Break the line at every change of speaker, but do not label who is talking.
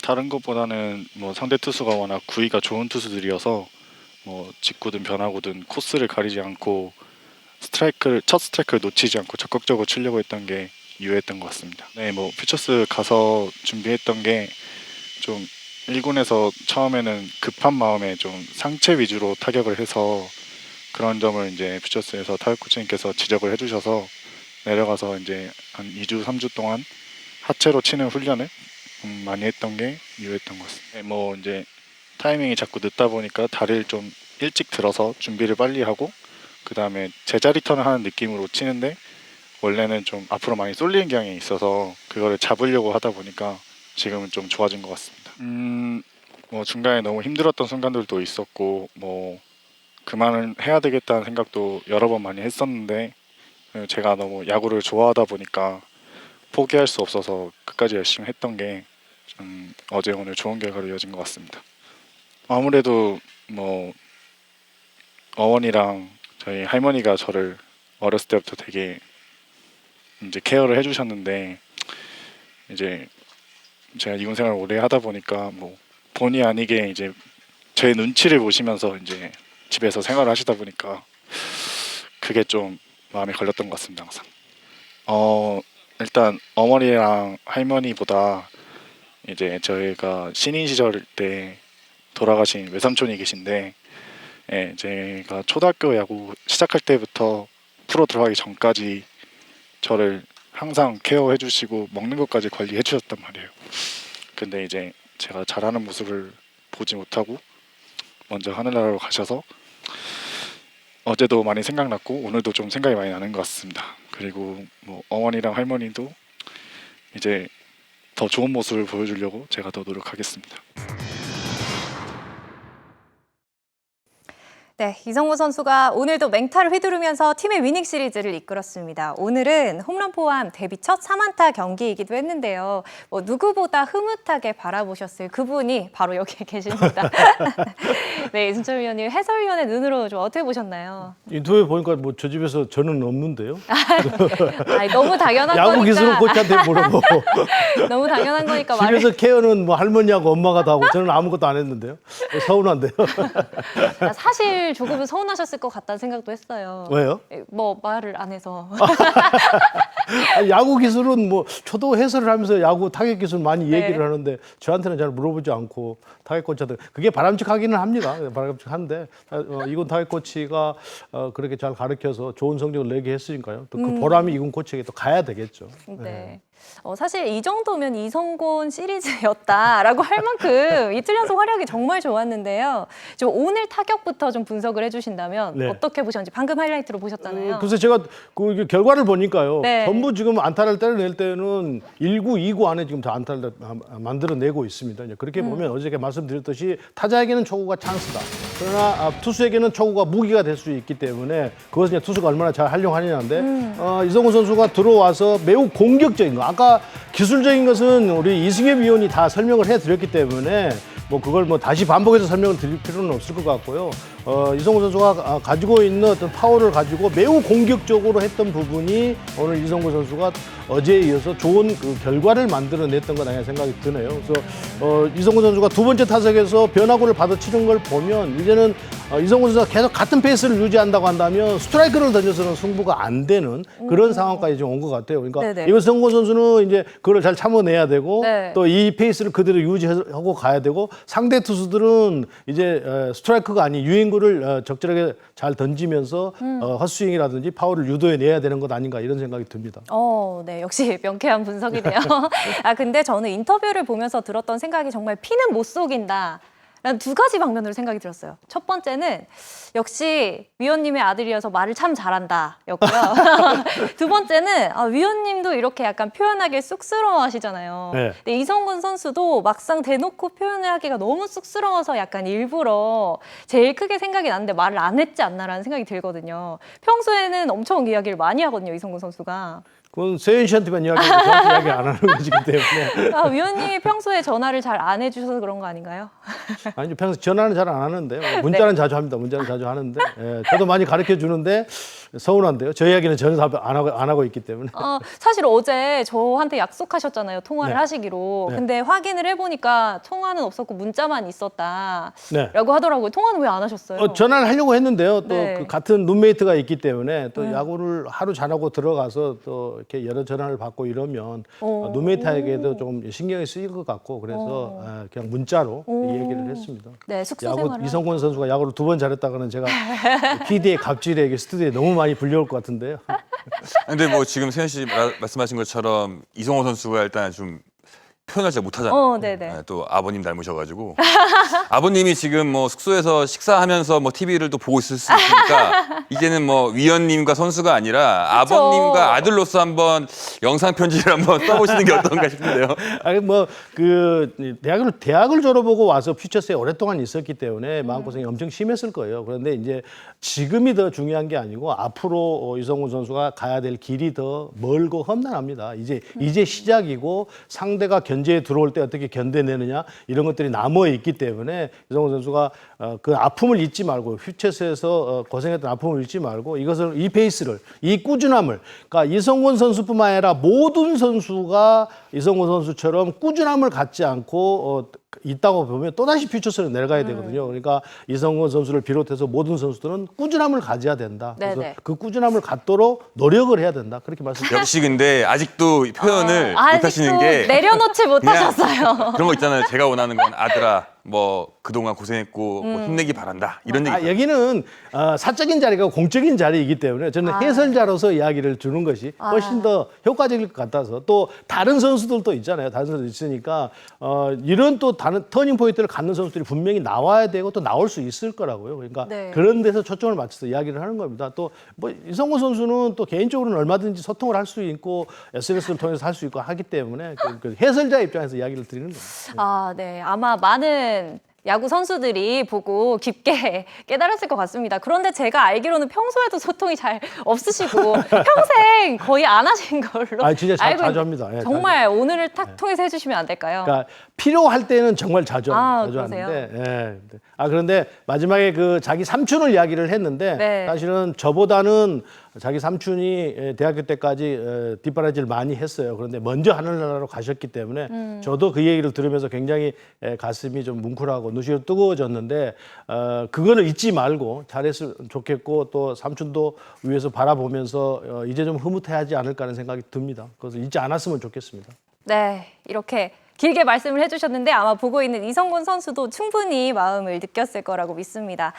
다른 것보다는 뭐 상대 투수가 워낙 구위가 좋은 투수들이어서 뭐 직구든 변화구든 코스를 가리지 않고 첫 스트라이크를 놓치지 않고 적극적으로 치려고 했던 게 유효했던 것 같습니다. 네, 뭐 퓨처스 가서 준비했던 게 좀 1군에서 처음에는 급한 마음에 좀 상체 위주로 타격을 해서 그런 점을 이제 퓨처스에서 타격 코치님께서 지적을 해주셔서 내려가서 이제 한 2주, 3주 동안 하체로 치는 훈련을 많이 했던 게 유효했던 것 같습니다. 네, 뭐 이제 타이밍이 자꾸 늦다 보니까 다리를 좀 일찍 들어서 준비를 빨리 하고 그 다음에 제자리 턴을 하는 느낌으로 치는데 원래는 좀 앞으로 많이 쏠리는 경향이 있어서 그거를 잡으려고 하다 보니까 지금은 좀 좋아진 것 같습니다. 뭐 중간에 너무 힘들었던 순간들도 있었고 뭐 그만을 해야 되겠다는 생각도 여러 번 많이 했었는데 제가 너무 야구를 좋아하다 보니까 포기할 수 없어서 끝까지 열심히 했던 게 어제 오늘 좋은 결과로 이어진 것 같습니다. 아무래도 뭐 어머니랑 저희 할머니가 저를 어렸을 때부터 되게 이제 케어를 해주셨는데 이제 제가 이군 생활을 오래 하다 보니까 뭐 본의 아니게 이제 제 눈치를 보시면서 이제 집에서 생활을 하시다 보니까 그게 좀 마음에 걸렸던 것 같습니다. 항상 일단 어머니랑 할머니보다 이제 저희가 신인 시절 때 돌아가신 외삼촌이 계신데 예, 제가 초등학교 야구 시작할 때부터 프로 들어가기 전까지 저를 항상 케어해 주시고 먹는 것까지 관리해 주셨단 말이에요. 근데 이제 제가 잘하는 모습을 보지 못하고 먼저 하늘나라로 가셔서 어제도 많이 생각났고 오늘도 좀 생각이 많이 나는 것 같습니다. 그리고 뭐 어머니랑 할머니도 이제 더 좋은 모습을 보여주려고 제가 더 노력하겠습니다.
네, 이성우 선수가 오늘도 맹타를 휘두르면서 팀의 위닝 시리즈를 이끌었습니다. 오늘은 홈런 포함 데뷔 첫 3안타 경기이기도 했는데요. 뭐 누구보다 흐뭇하게 바라보셨을 그분이 바로 여기에 계십니다. 네, 이순철 위원님 해설위원의 눈으로 좀 어떻게 보셨나요?
인터뷰 보니까 뭐 저 집에서 저는 없는데요.
아니, 너무 당연한
야구
거니까.
기술은 코치한테 물어보고
너무 당연한 거니까
집에서 케어는 뭐 할머니하고 엄마가 다 하고 저는 아무것도 안 했는데요. 서운한데요.
사실 조금은 서운하셨을 것 같다는 생각도 했어요.
왜요?
뭐 말을 안 해서.
아니, 야구 기술은 뭐 저도 해설을 하면서 야구 타격 기술 많이
네.
얘기를 하는데 저한테는 잘 물어보지 않고 타격 코치한테 그게 바람직하기는 합니다. 바람직한데 이군 타격 코치가 그렇게 잘 가르쳐서 좋은 성적을 내게 했으니까요. 또 그 보람이 이군 코치에게 또 가야 되겠죠.
네. 사실 이 정도면 이성곤 시리즈였다라고 할 만큼 이틀 연속 활약이 정말 좋았는데요. 좀 오늘 타격부터 좀 분석을 해주신다면
네.
어떻게 보셨는지 방금 하이라이트로 보셨잖아요.
글쎄 제가 그 결과를 보니까요.
네.
전부 지금 안타를 때려낼 때는 1구, 2구 안에 지금 다 안타를 만들어내고 있습니다. 이제 그렇게 보면 어저께 말씀드렸듯이 타자에게는 초구가 찬스다. 그러나 투수에게는 초구가 무기가 될 수 있기 때문에 그것은 이제 투수가 얼마나 잘 활용하느냐인데 이성훈 선수가 들어와서 매우 공격적인 거. 아까 기술적인 것은 우리 이승엽 위원이 다 설명을 해드렸기 때문에 뭐 그걸 뭐 다시 반복해서 설명을 드릴 필요는 없을 것 같고요. 이성훈 선수가 가지고 있는 어떤 파워를 가지고 매우 공격적으로 했던 부분이 오늘 이성훈 선수가 어제에 이어서 좋은 그 결과를 만들어냈던 것 아니냐 생각이 드네요. 그래서 이성훈 선수가 두 번째 타석에서 변화구를 받아치는 걸 보면 이제는 이성훈 선수가 계속 같은 페이스를 유지한다고 한다면 스트라이크를 던져서는 승부가 안 되는 그런 상황까지 지금 온 것 같아요. 그러니까 이성훈 선수는 이제 그걸 잘 참아내야 되고
네.
또 이 페이스를 그대로 유지하고 가야 되고 상대 투수들은 이제 스트라이크가 아닌 유인구를 적절하게 잘 던지면서 헛스윙이라든지 파워를 유도해내야 되는 것 아닌가 이런 생각이 듭니다.
네, 역시 명쾌한 분석이네요. 근데 저는 인터뷰를 보면서 들었던 생각이 정말 피는 못 속인다. 라는 두 가지 방면으로 생각이 들었어요. 첫 번째는 역시 위원님의 아들이어서 말을 참 잘한다 였고요. 두 번째는 위원님도 이렇게 약간 표현하기 쑥스러워 하시잖아요.
네.
근데 이성근 선수도 막상 대놓고 표현을 하기가 너무 쑥스러워서 약간 일부러 제일 크게 생각이 나는데 말을 안 했지 않나라는 생각이 들거든요. 평소에는 엄청 이야기를 많이 하거든요, 이성근 선수가.
그건 세윤 씨한테만 이야기하고 저한테 이야기 안 하는 것이기 때문에.
위원님이 평소에 전화를 잘 안 해주셔서 그런 거 아닌가요?
아니, 평소 전화는 잘 안 하는데요. 문자는 자주 합니다. 문자는 자주 하는데. 저도 많이 가르쳐 주는데 서운한데요. 저 이야기는 전혀 답 안 하고 있기 때문에.
사실 어제 저한테 약속하셨잖아요. 통화를
네.
하시기로.
네.
근데 확인을 해보니까 통화는 없었고 문자만 있었다라고
네.
하더라고요. 통화는 왜 안 하셨어요?
전화를 하려고 했는데요. 또
네.
그 같은 룸메이트가 있기 때문에 또 야구를 하루 잘하고 들어가서 또 이렇게 여러 전화를 받고 이러면 룸메이트에게도 좀 신경이 쓰일 것 같고 그래서 그냥 문자로 이 얘기를 했습니다.
네, 숙소
야구
생활을.
이성권 선수가 야구를 2번 잘했다고는 제가 PD의 갑질에 스튜디오에 너무 많이 불려올 것 같은데요.
근데 뭐 지금 세현 씨 말씀하신 것처럼 이성호 선수가 일단 좀 표현을 잘 못하잖아요.
네네.
네, 또 아버님 닮으셔가지고 아버님이 지금 뭐 숙소에서 식사하면서 뭐 TV를 또 보고 있을 수 있으니까 이제는 뭐 위원님과 선수가 아니라
그쵸.
아버님과 아들로서 한번 영상 편지를 한번 써보시는 게 어떤가 싶은데요.
아니 뭐그 대학을 졸업하고 와서 퓨처스에 오랫동안 있었기 때문에 마음고생이 엄청 심했을 거예요. 그런데 이제 지금이 더 중요한 게 아니고 앞으로 이성훈 선수가 가야 될 길이 더 멀고 험난합니다. 이제 시작이고 상대가 견제에 들어올 때 어떻게 견뎌내느냐 이런 것들이 남아 있기 때문에 이성훈 선수가 그 아픔을 잊지 말고 퓨처스에서 고생했던 아픔을 잊지 말고 이것을 이 페이스를 이 꾸준함을 그러니까 이성훈 선수뿐만 아니라 모든 선수가 이성훈 선수처럼 꾸준함을 갖지 않고 있다고 보면 또다시 퓨처스로 내려가야 되거든요. 그러니까 이성훈 선수를 비롯해서 모든 선수들은 꾸준함을 가져야 된다. 그래서
네네.
그 꾸준함을 갖도록 노력을 해야 된다. 그렇게 말씀드립니다.
역시 근데 아직도 표현을
아직도
못하시는 게
내려놓지
그냥
못하셨어요.
그런 거 있잖아요. 제가 원하는 건 아들아 뭐 그동안 고생했고 뭐 힘내기 바란다 이런 얘기.
여기는 사적인 자리가 공적인 자리이기 때문에 저는 해설자로서 이야기를 주는 것이 훨씬 더 효과적일 것 같아서 또 다른 선수들도 있잖아요. 다른 선수들 있으니까 이런 또 다른 터닝 포인트를 갖는 선수들이 분명히 나와야 되고 또 나올 수 있을 거라고요. 그러니까
네.
그런 데서 초점을 맞춰서 이야기를 하는 겁니다. 또 뭐 이성호 선수는 또 개인적으로는 얼마든지 소통을 할 수 있고 SNS를 통해서 할 수 있고 하기 때문에 그 해설자 입장에서 이야기를 드리는 겁니다.
네. 아마 많은 야구 선수들이 보고 깊게 깨달았을 것 같습니다. 그런데 제가 알기로는 평소에도 소통이 잘 없으시고 평생 거의 안 하신 걸로
진짜
알고
자주
있는데
합니다. 예,
정말 오늘을 딱 통해서 해주시면 안 될까요?
그러니까 필요할 때는 정말 자주
그러세요?
하는데 그런데 마지막에 그 자기 삼촌을 이야기를 했는데
네.
사실은 저보다는 자기 삼촌이 대학교 때까지 뒷바라지를 많이 했어요. 그런데 먼저 하늘나라로 가셨기 때문에 저도 그 얘기를 들으면서 굉장히 가슴이 좀 뭉클하고 눈시가 뜨거워졌는데 그거를 잊지 말고 잘했으면 좋겠고 또 삼촌도 위에서 바라보면서 이제 좀 흐뭇해하지 않을까 하는 생각이 듭니다. 그래서 잊지 않았으면 좋겠습니다.
네, 이렇게 길게 말씀을 해주셨는데 아마 보고 있는 이성곤 선수도 충분히 마음을 느꼈을 거라고 믿습니다.